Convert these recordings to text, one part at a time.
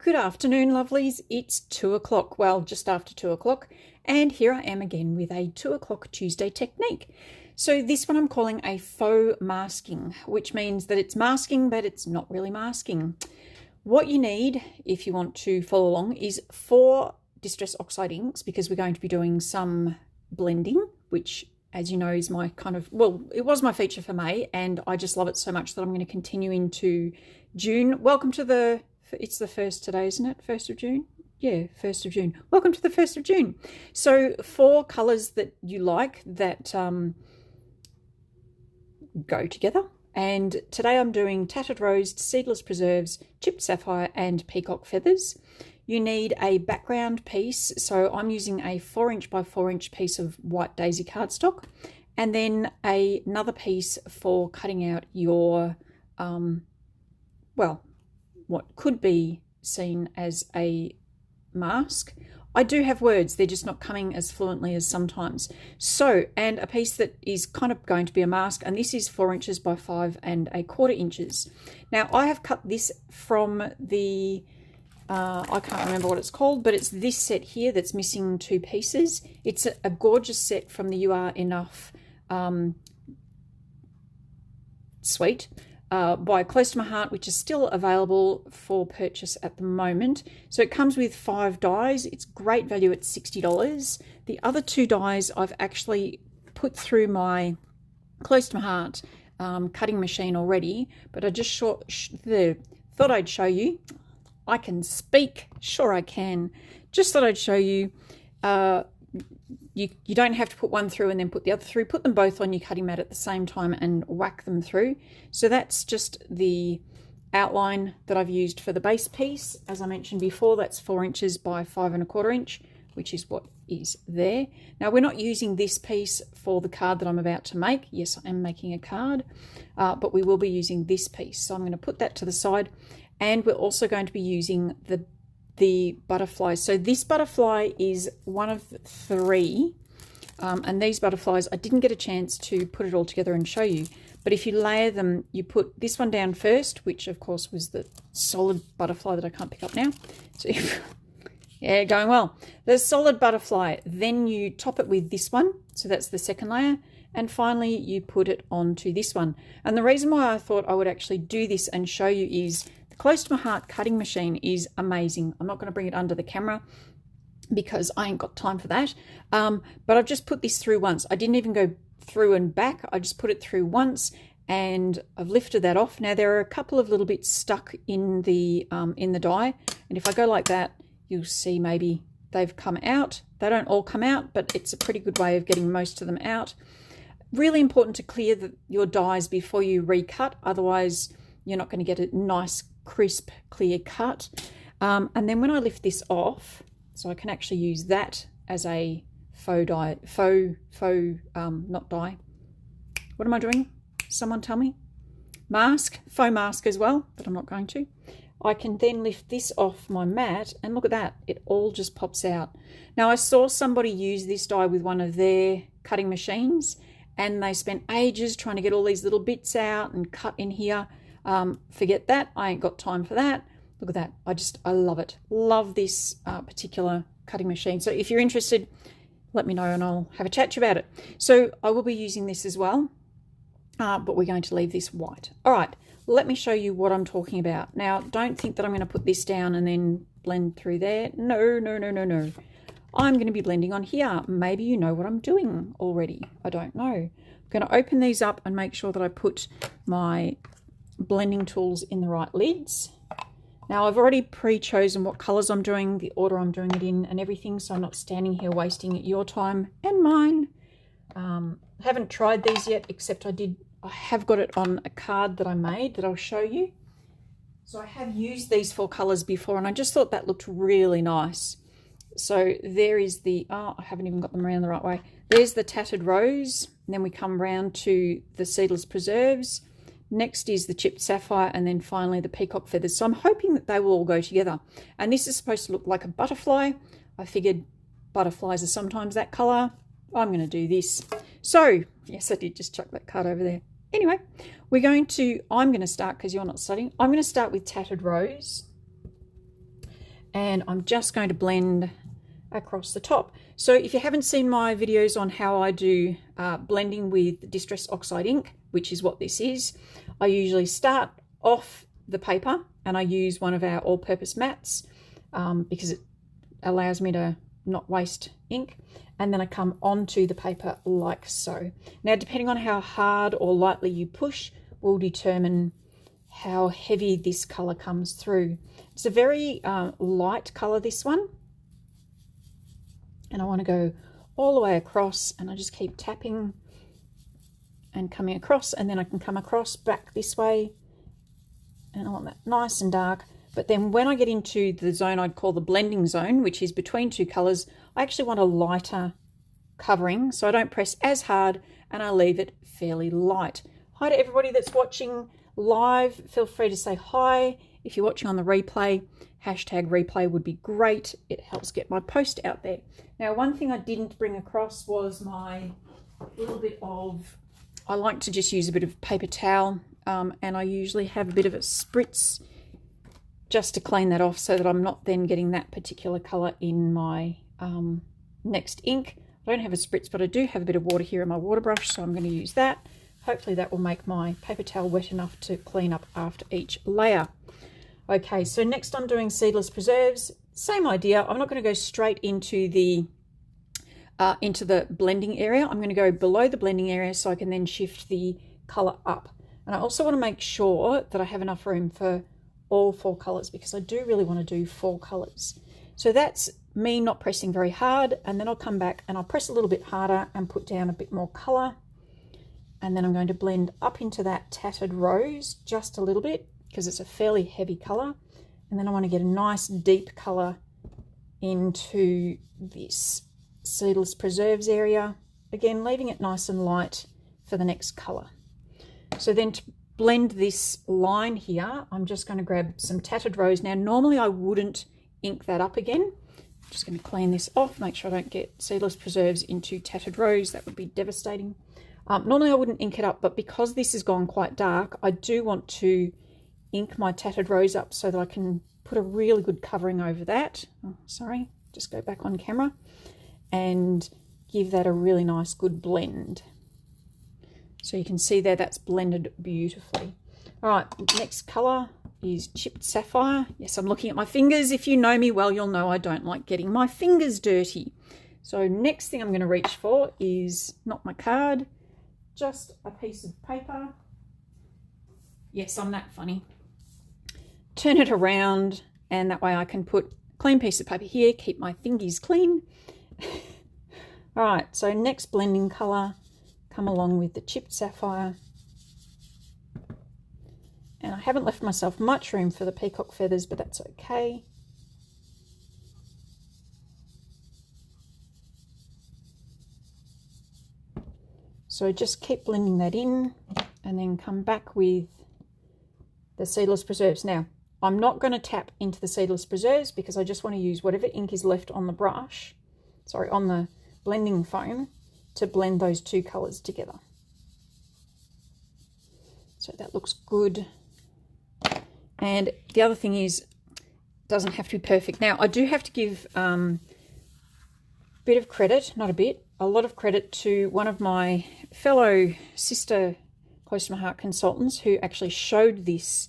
Good afternoon, lovelies. It's 2 o'clock, well, just after 2 o'clock, and here I am again with a 2 o'clock Tuesday technique. So this one I'm calling a faux masking, which means that it's masking, but it's not really masking. What you need, if you want to follow along, is 4 Distress Oxide inks, because we're going to be doing some blending, which, as you know, is my kind of, well, it was my feature for May, and I just love it so much that I'm going to continue into June. Welcome to it's the 1st today, isn't it? 1st of June? Yeah, 1st of June. Welcome to the 1st of June. So 4 colours that you like that go together. And today I'm doing Tattered Rose, Seedless Preserves, Chipped Sapphire and Peacock Feathers. You need a background piece. So I'm using a 4" by 4" piece of white daisy cardstock. And then another piece for cutting out your, well, what could be seen as a mask. I do have words, they're just not coming as fluently as sometimes. So, and a piece that is kind of going to be a mask, and this is 4" by 5¼ inches. Now I have cut this from the, I can't remember what it's called, but it's this set here that's missing 2 pieces. It's a gorgeous set from the You Are Enough suite. By Close to My Heart, which is still available for purchase at the moment. So it comes with 5 dies. It's great value at $60. The other 2 dies I've actually put through my Close to My Heart cutting machine already, but I just thought I'd show you. I can speak, sure I can. Just thought I'd show you. You don't have to put one through and then put the other through. Put them both on your cutting mat at the same time and whack them through. So that's just the outline that I've used for the base piece. As I mentioned before, that's 4" by 5¼ inch, which is what is there. Now we're not using this piece for the card that I'm about to make. Yes, I am making a card, but we will be using this piece. So I'm going to put that to the side, and we're also going to be using the butterflies. So this butterfly is one of 3, and these butterflies, I didn't get a chance to put it all together and show you, but if you layer them, you put this one down first, which of course was the solid butterfly that I can't pick up now. So yeah, going well. The solid butterfly, then you top it with this one, so that's the second layer, and finally you put it onto this one. And the reason why I thought I would actually do this and show you is Close to My Heart cutting machine is amazing. I'm not going to bring it under the camera because I ain't got time for that. But I've just put this through once. I didn't even go through and back. I just put it through once and I've lifted that off. Now there are a couple of little bits stuck in the die. And if I go like that, you'll see maybe they've come out. They don't all come out, but it's a pretty good way of getting most of them out. Really important to clear your dies before you recut. Otherwise, you're not going to get a nice crisp clear cut. And then when I lift this off, so I can actually use that as a faux die, not die, what am I doing? Someone tell me. Mask, faux mask as well, but I'm not going to. I can then lift this off my mat and look at that, it all just pops out. Now I saw somebody use this die with one of their cutting machines and they spent ages trying to get all these little bits out and cut in here. Forget that, I ain't got time for that. Look at that, I love it. Love this particular cutting machine. So if you're interested, let me know and I'll have a chat to you about it. So I will be using this as well, but we're going to leave this white. All right, let me show you what I'm talking about. Now, don't think that I'm going to put this down and then blend through there. No, no, no, no, no. I'm going to be blending on here. Maybe you know what I'm doing already. I don't know. I'm going to open these up and make sure that I put my blending tools in the right lids. Now I've already pre-chosen what colors I'm doing, the order I'm doing it in and everything, so I'm not standing here wasting your time and mine. I haven't tried these yet, except I have got it on a card that I made that I'll show you. So I have used these 4 colors before and I just thought that looked really nice. So there is the, oh, I haven't even got them around the right way. There's the Tattered Rose, and then we come round to the Seedless Preserves. Next is the Chipped Sapphire, and then finally the Peacock Feathers. So I'm hoping that they will all go together. And this is supposed to look like a butterfly. I figured butterflies are sometimes that colour. I'm going to do this. So, yes, I did just chuck that card over there. Anyway, I'm going to start, because you're not studying, I'm going to start with Tattered Rose. and I'm just going to blend across the top. So if you haven't seen my videos on how I do blending with Distress Oxide ink, which is what this is, I usually start off the paper and I use one of our all-purpose mats because it allows me to not waste ink, and then I come onto the paper like so. Now, depending on how hard or lightly you push will determine how heavy this color comes through. It's a very light color, this one, and I want to go all the way across, and I just keep tapping and coming across, and then I can come across back this way, and I want that nice and dark. But then when I get into the zone I'd call the blending zone, which is between two colors, I actually want a lighter covering, so I don't press as hard and I leave it fairly light. Hi to everybody that's watching live. Feel free to say hi. If you're watching on the replay, hashtag replay would be great. It helps get my post out there. Now, one thing I didn't bring across was my little bit of, I like to just use a bit of paper towel, and I usually have a bit of a spritz just to clean that off so that I'm not then getting that particular color in my next ink. I don't have a spritz, but I do have a bit of water here in my water brush, so I'm going to use that. Hopefully that will make my paper towel wet enough to clean up after each layer. Okay, so next I'm doing seedless preserves. Same idea. I'm not going to go straight into the blending area. I'm going to go below the blending area so I can then shift the color up. And I also want to make sure that I have enough room for all four colors, because I do really want to do four colors. So that's me not pressing very hard, and then I'll come back and I'll press a little bit harder and put down a bit more color. And then I'm going to blend up into that tattered rose just a little bit because it's a fairly heavy color. And then I want to get a nice deep color into this seedless preserves area. Again, leaving it nice and light for the next color. So then to blend this line here, I'm just going to grab some tattered rose. Now, normally I wouldn't ink that up again. I'm just going to clean this off, make sure I don't get seedless preserves into tattered rose. That would be devastating. Normally I wouldn't ink it up, but because this has gone quite dark, I do want to ink my tattered rose up so that I can put a really good covering over that. Oh, sorry, just go back on camera and give that a really nice good blend. So you can see there that's blended beautifully. All right, next color is chipped sapphire. Yes, I'm looking at my fingers. If you know me well, you'll know I don't like getting my fingers dirty. So next thing I'm going to reach for is not my card, just a piece of paper. Yes, I'm that funny. Turn it around, and that way I can put a clean piece of paper here, keep my fingies clean. All right, so next blending color, come along with the chipped sapphire. And I haven't left myself much room for the peacock feathers, but that's okay. So just keep blending that in and then come back with the seedless preserves. Now, I'm not going to tap into the seedless preserves because I just want to use whatever ink is left on the brush, sorry, on the blending foam, to blend those two colors together. So that looks good. And the other thing is, it doesn't have to be perfect. Now, I do have to give a bit of credit, not a bit, a lot of credit to one of my fellow sister close to my heart consultants who actually showed this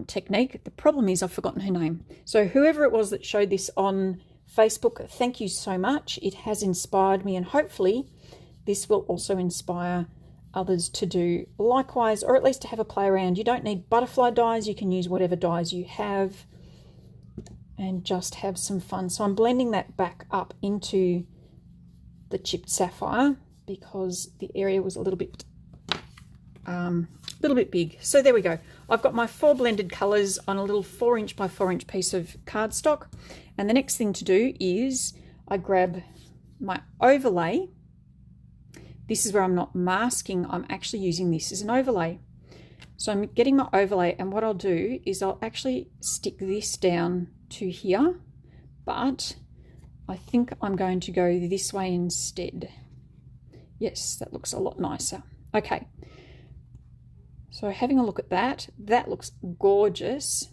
technique. The problem is I've forgotten her name. So whoever it was that showed this on Facebook, thank you so much. It has inspired me, and hopefully this will also inspire others to do likewise, or at least to have a play around. You don't need butterfly dies. You can use whatever dies you have and just have some fun. So I'm blending that back up into the chipped sapphire because the area was a little bit big. So there we go. I've got my 4 blended colors on a little 4" by 4" piece of cardstock. And the next thing to do is I grab my overlay. This is where I'm not masking, I'm actually using this as an overlay. So I'm getting my overlay, and what I'll do is I'll actually stick this down to here, but I think I'm going to go this way instead. Yes, that looks a lot nicer. Okay, so having a look at that, that looks gorgeous.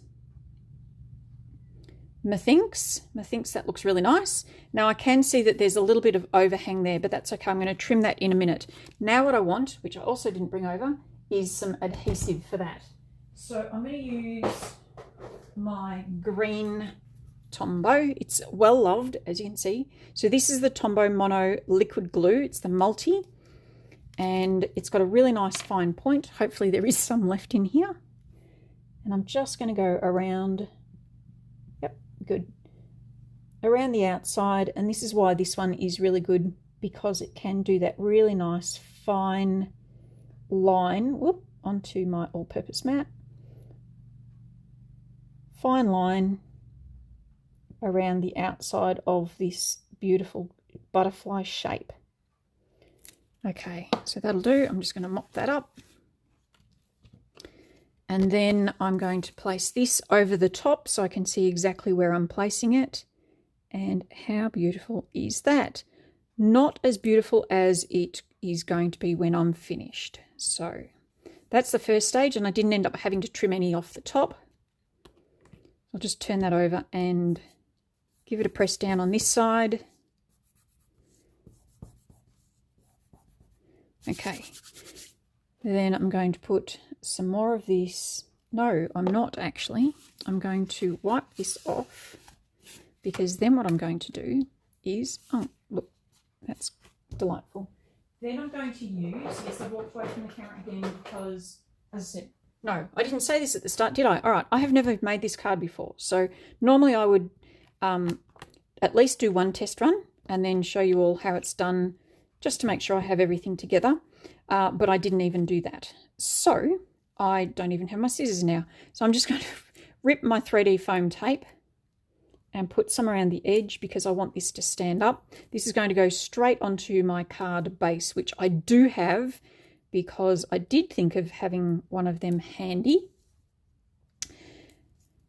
Methinks that looks really nice. Now I can see that there's a little bit of overhang there, but that's okay. I'm going to trim that in a minute. Now what I want, which I also didn't bring over, is some adhesive for that. So I'm going to use my green Tombow. It's well loved, as you can see. So this is the Tombow Mono Liquid Glue. It's the multi, and it's got a really nice fine point. Hopefully there is some left in here. And I'm just going to go around, yep, good, around the outside. And this is why this one is really good, because it can do that really nice fine line, whoop, onto my all-purpose mat. Fine line around the outside of this beautiful butterfly shape. Okay, so that'll do. I'm just going to mop that up. And then I'm going to place this over the top so I can see exactly where I'm placing it. And how beautiful is that? Not as beautiful as it is going to be when I'm finished. So that's the first stage, and I didn't end up having to trim any off the top. I'll just turn that over and give it a press down on this side. Okay, then I'm going to put some more of this. No, I'm not actually. I'm going to wipe this off, because then what I'm going to do is, oh, look, that's delightful. Then I'm going to use, yes, I've walked away from the camera again because, as I said, no, I didn't say this at the start, did I? All right, I have never made this card before. So normally I would at least do one test run and then show you all how it's done, just to make sure I have everything together. But I didn't even do that. So I don't even have my scissors now. So I'm just going to rip my 3D foam tape and put some around the edge, because I want this to stand up. This is going to go straight onto my card base, which I do have, because I did think of having one of them handy.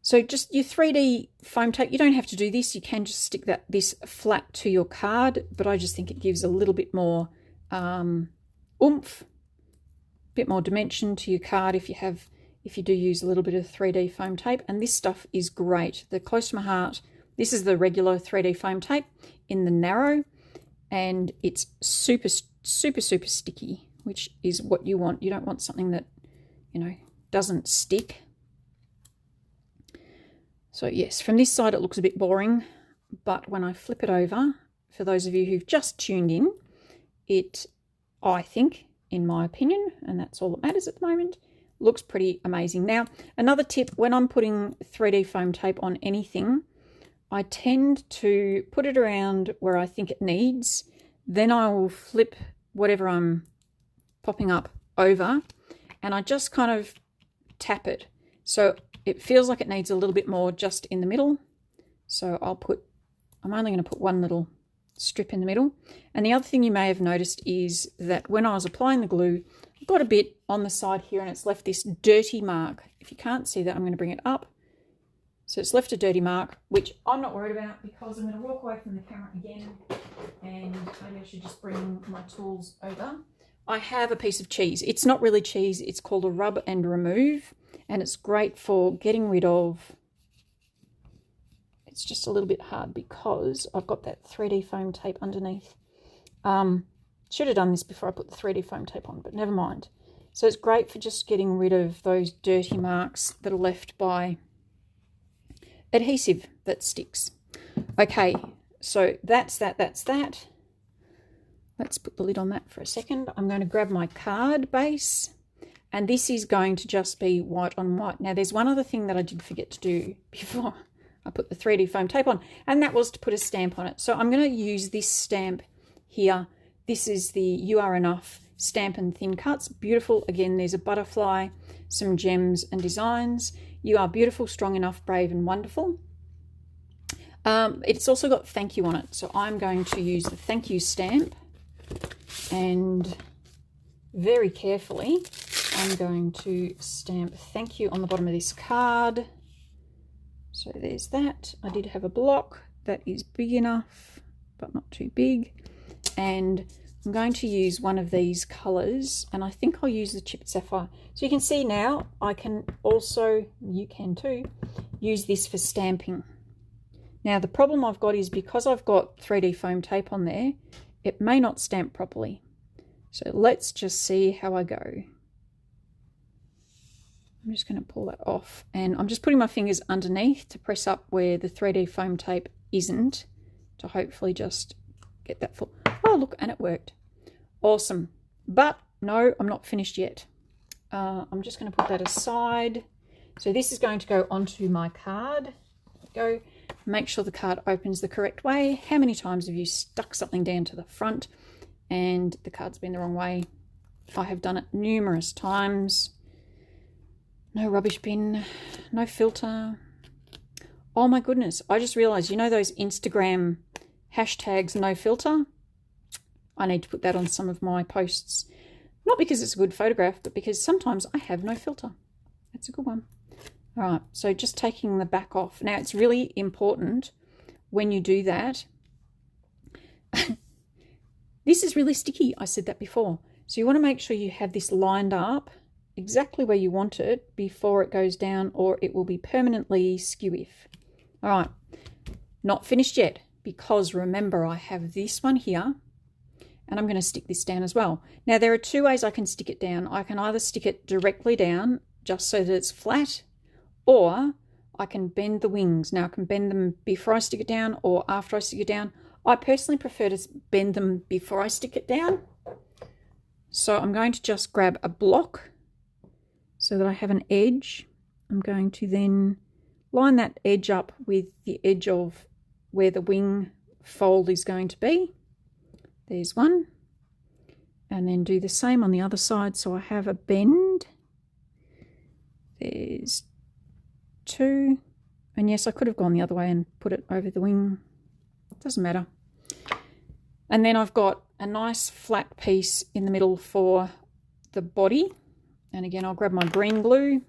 So just your 3D foam tape, you don't have to do this. You can just stick this flat to your card, but I just think it gives a little bit more oomph, a bit more dimension to your card if you do use a little bit of 3D foam tape. And this stuff is great. The Close to My Heart, this is the regular 3D foam tape in the narrow, and it's super, super, super sticky, which is what you want. You don't want something that, you know, doesn't stick. So yes, from this side it looks a bit boring, but when I flip it over, for those of you who've just tuned in, it, I think, in my opinion, and that's all that matters at the moment, looks pretty amazing. Now, another tip, when I'm putting 3D foam tape on anything, I tend to put it around where I think it needs, then I will flip whatever I'm popping up over, and I just kind of tap it. So it feels like it needs a little bit more just in the middle. So I'm only going to put one little strip in the middle. And the other thing you may have noticed is that when I was applying the glue, I got a bit on the side here and it's left this dirty mark. If you can't see that, I'm going to bring it up. So it's left a dirty mark, which I'm not worried about, because I'm going to walk away from the camera again, and maybe I should just bring my tools over. I have a piece of cheese. It's not really cheese. It's called a rub and remove, and it's great for getting rid of. It's just a little bit hard because I've got that 3D foam tape underneath. Should have done this before I put the 3D foam tape on, but never mind. So it's great for just getting rid of those dirty marks that are left by adhesive that sticks. Okay, so that's that. Let's put the lid on that for a second. I'm going to grab my card base, and this is going to just be white on white. Now, there's one other thing that I did forget to do before I put the 3D foam tape on, and that was to put a stamp on it. So I'm going to use this stamp here. This is the You Are Enough Stamp and Thin Cuts. Beautiful. Again, there's a butterfly, some gems and designs. You are beautiful, strong enough, brave and wonderful. It's also got thank you on it. So I'm going to use the thank you stamp, and very carefully I'm going to stamp thank you on the bottom of this card. So there's that. I did have a block that is big enough, but not too big. And I'm going to use one of these colours, and I think I'll use the Chipped Sapphire. So you can see now, I can also, you can too, use this for stamping. Now the problem I've got is because I've got 3D foam tape on there, it may not stamp properly. So let's just see how I go. I'm just going to pull that off, and I'm just putting my fingers underneath to press up where the 3D foam tape isn't, to hopefully just get that full. Oh look, and it worked. Awesome. But no, I'm not finished yet. I'm just going to put that aside. So this is going to go onto my card. Go. Make sure the card opens the correct way. How many times have you stuck something down to the front and the card's been the wrong way? I have done it numerous times. No rubbish bin, no filter. Oh my goodness, I just realized, you know those Instagram hashtags no filter? I need to put that on some of my posts. Not because it's a good photograph, but because sometimes I have no filter. That's a good one. All right, so just taking the back off. Now it's really important when you do that. This is really sticky, I said that before. So you want to make sure you have this lined up exactly where you want it before it goes down, or it will be permanently skew-if. All right, not finished yet, because remember I have this one here, and I'm going to stick this down as well. Now there are two ways I can stick it down. I can either stick it directly down just so that it's flat, or I can bend the wings. Now I can bend them before I stick it down or after I stick it down. I personally prefer to bend them before I stick it down. So I'm going to just grab a block so that I have an edge. I'm going to then line that edge up with the edge of where the wing fold is going to be. There's one. And then do the same on the other side. So I have a bend. There's two. And yes, I could have gone the other way and put it over the wing. Doesn't matter. And then I've got a nice flat piece in the middle for the body. And again, I'll grab my green glue.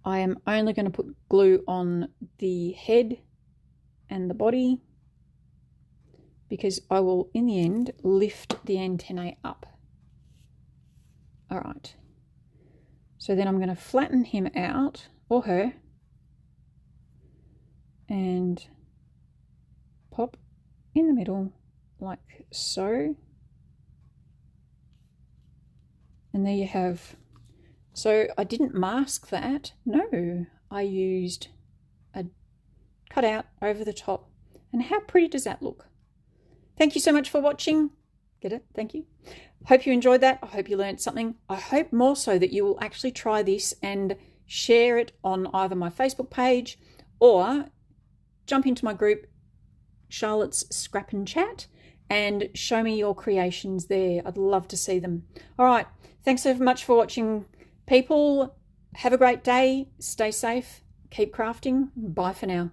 I am only going to put glue on the head and the body because I will, in the end, lift the antennae up. All right. So then I'm going to flatten him out, or her, and pop in the middle like so. And there you have. So I didn't mask that. No, I used a cutout over the top. And how pretty does that look? Thank you so much for watching. Get it? Thank you. Hope you enjoyed that. I hope you learned something. I hope more so that you will actually try this and share it on either my Facebook page or jump into my group, Charlotte's Scrap and Chat, and show me your creations there. I'd love to see them. All right. Thanks so much for watching, people. Have a great day. Stay safe. Keep crafting. Bye for now.